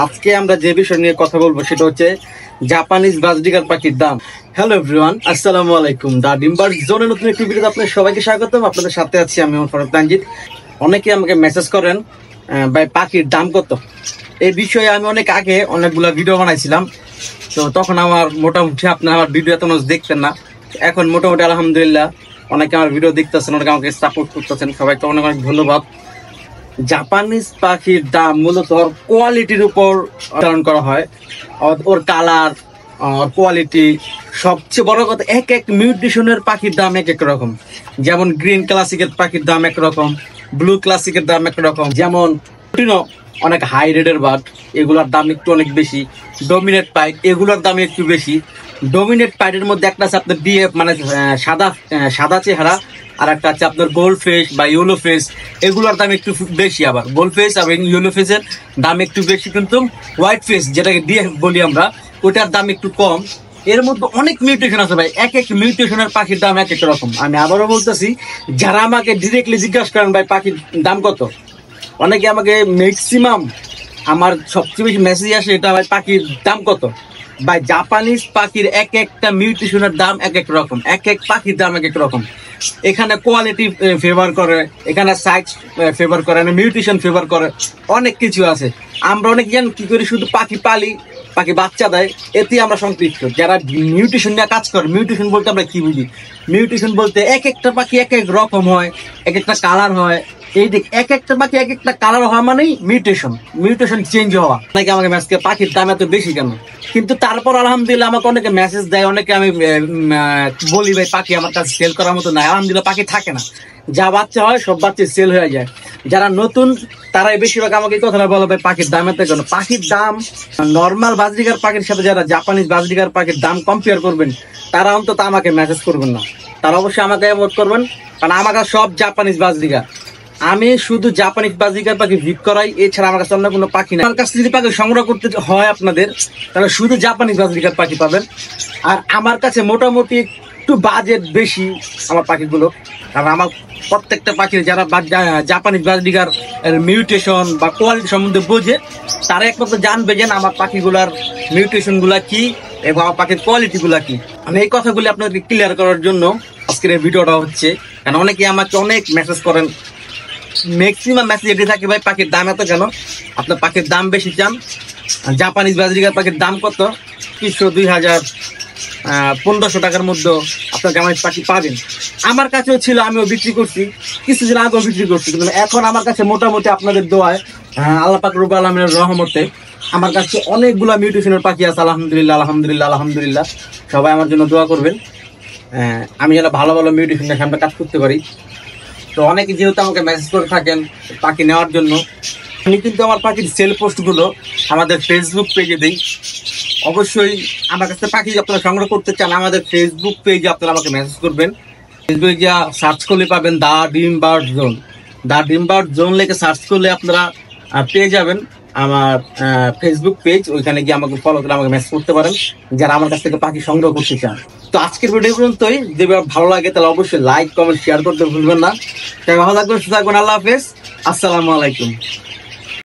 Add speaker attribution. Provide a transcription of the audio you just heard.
Speaker 1: আজকে আমরা যে বিষয় নিয়ে কথা বলবো সেটা হচ্ছে জাপানিজ বাজরিগার পাখির দাম। হ্যালো এভরিওয়ান, আসসালামু আলাইকুম। দা ডিম্বার জোনের নতুন একটি ভিডিওতে আপনাদের সবাইকে স্বাগতম। আপনাদের সাথে আছি আমি ফারুক তানজিদ। অনেকে আমাকে মেসেজ করেন ভাই পাখির দাম কত। এই বিষয়ে আমি অনেক আগে অনেকগুলো ভিডিও বানাইছিলাম, তো তখন আমার মোটামুটি আপনার আমার ভিডিও এত মানুষ দেখতেন না। এখন মোটামুটি আলহামদুলিল্লাহ অনেকে আমার ভিডিও দেখতেছেন, অনেকে আমাকে সাপোর্ট করতেছেন। সবাইকে অনেক অনেক ধন্যবাদ। জাপানিজ পাখির দাম মূলত ওর কোয়ালিটির উপর নির্ধারণ করা হয়। ওর কালার, ওর কোয়ালিটি, সবচেয়ে বড় কথা এক এক মিউটেশনের পাখির দাম এক এক রকম। যেমন গ্রিন ক্লাসিকের পাখির দাম একরকম, ব্লু ক্লাসিকের দাম একরকম। যেমন অনেক হাই রেটের বার্ড, এগুলোর দাম একটু অনেক বেশি। ডমিনেট পাইট, এগুলোর দাম একটু বেশি। ডমিনেট পাইটের মধ্যে একটা আছে আপনার ডিএফ, মানে সাদা চেহারা, আর একটা আছে আপনার গোল্ড ফেস বা ইয়েলো ফেস, এগুলোর দাম একটু বেশি। আবার গোল্ড ফেস আর ইয়েলো ফেসের দাম একটু বেশি, কিন্তু হোয়াইট ফেস যেটাকে ডিএফ বলি আমরা, ওটার দাম একটু কম। এর মধ্যে অনেক মিউটেশন আছে ভাই, এক এক মিউটেশনের পাখির দাম এক এক রকম। আমি আবারও বলতেছি, যারা আমাকে ডিরেক্টলি জিজ্ঞাসা করেন ভাই পাখির দাম কত, অনেকে আমাকে ম্যাক্সিমাম আমার সবচেয়ে বেশি মেসেজ আসে এটা ভাই পাখির দাম কত। ভাই জাপানিজ পাখির এক একটা মিউটেশনের দাম এক এক রকম, এক এক পাখির দাম এক এক রকম। এখানে কোয়ালিটি ফেভার করে, এখানে সাইজ ফেভার করে, মিউটেশন ফেভার করে, অনেক কিছু আছে। আমরা অনেক জন কি করি, শুধু পাখি পালি, পাখি বাচ্চা দেয়, এতে আমরা সন্তুষ্ট। যারা মিউটেশন নিয়ে কাজ করে, মিউটেশন বলতে আমরা কি বুঝি? মিউটেশন বলতে এক একটা পাখি এক এক রকম হয়, এক একটা কালার হয়। এই দিক এক একটা পাখি এক একটা কালার হওয়া মানেই মিউটেশন, মিউটেশন চেঞ্জ হওয়া। নাকি আমাকে মেসেজ পাখির দাম এত বেশি কেন? কিন্তু তারপর আলহামদুলিল্লাহ আমাকে অনেকে মেসেজ দেয়, অনেকে আমি বলি ভাই পাখি আমার কাছে সেল করার মতো নাই। আলহামদুলিল্লাহ পাখি থাকে না, যা বাচ্চা হয় সব বাচ্চা সেল হয়ে যায়। যারা নতুন তারাই বেশিরভাগ আমাকে এই কথাটা বলে ভাই পাখির দাম এত কেন। পাখির দাম নর্মাল বাজরিগার পাখির সাথে যারা জাপানিজ বাজরিগার পাখির দাম কম্পেয়ার করবেন, তারা অন্তত আমাকে মেসেজ করবেন না, তারা অবশ্যই আমাকে এমন করবেন। কারণ আমার কাছে সব জাপানিজ বাজরিগার, আমি শুধু জাপানিজ বাজরিগার পাখি ভিক করাই, এছাড়া আমার কাছে অন্য কোনো পাখি না। আমার কাছে যদি পাখি সংগ্রহ করতে হয় আপনাদের, তাহলে শুধু জাপানিজ বাজরিগার পাখি পাবেন। আর আমার কাছে মোটামুটি একটু বাজেট বেশি আমার পাখিগুলো, কারণ আমার প্রত্যেকটা পাখির যারা জাপানিজ বাজরিগার মিউটেশন বা কোয়ালিটি সম্বন্ধে বোঝে, তারা একমাত্র জানবে যে আমার পাখিগুলার মিউটেশন গুলা কি এবং আমার পাখির কোয়ালিটি গুলা কি। আমি এই কথাগুলি আপনাদেরকে ক্লিয়ার করার জন্য আজকের এই ভিডিওটা হচ্ছে। কারণ অনেকে আমাকে অনেক মেসেজ করেন, ম্যাক্সিমাম মেসেজ এটি থাকে ভাই পাখির দাম এত কেন, আপনার পাখির দাম বেশি চান। জাপানিজ বাজরিগার পাখির দাম কত? 300, 2000, 1500 টাকার মধ্যে আপনার জাপানিজ পাখি পাবেন। আমার কাছেও ছিল, আমিও বিক্রি করছি, কিছুদিন আগেও বিক্রি করছি। কিন্তু এখন আমার কাছে মোটামুটি আপনাদের দোয়ায়, আল্লাহ পাক রব্বুল আলামিনের রহমতে আমার কাছে অনেকগুলা মিউটেশনের পাখি আছে। আলহামদুলিল্লাহ, আলহামদুলিল্লাহ, আলহামদুলিল্লাহ। সবাই আমার জন্য দোয়া করবেন, আমি যেন ভালো ভালো মিউটেশনের সামনে কাজ করতে পারি। তো অনেকে যেহেতু আমাকে মেসেজ করে থাকেন পাখি নেওয়ার জন্য, আমি কিন্তু আমার পাখির সেল পোস্টগুলো আমাদের ফেসবুক পেজে দিই। অবশ্যই আমার কাছে পাখি আপনারা সংগ্রহ করতে চান, আমাদের ফেসবুক পেজে আপনারা আমাকে মেসেজ করবেন। ফেসবুকে যা সার্চ করলে পাবেন দা ড্রিম বার্ড জোন। দা ড্রিম বার্ড জোন লেগে সার্চ করলে আপনারা পেয়ে যাবেন আমার ফেসবুক পেজ। ওইখানে গিয়ে আমাকে ফলো করে আমাকে মেসেজ করতে পারেন, যারা আমার কাছ থেকে পাখি সংগ্রহ করতে চান। তো আজকের ভিডিও পর্যন্তই। যদি ভালো লাগে তাহলে অবশ্যই লাইক, কমেন্ট, শেয়ার করতে ভুলবেন না। তাই ভালো থাকবেন, সুস্থ থাকবেন। আল্লাহ হাফেজ, আসসালামু আলাইকুম।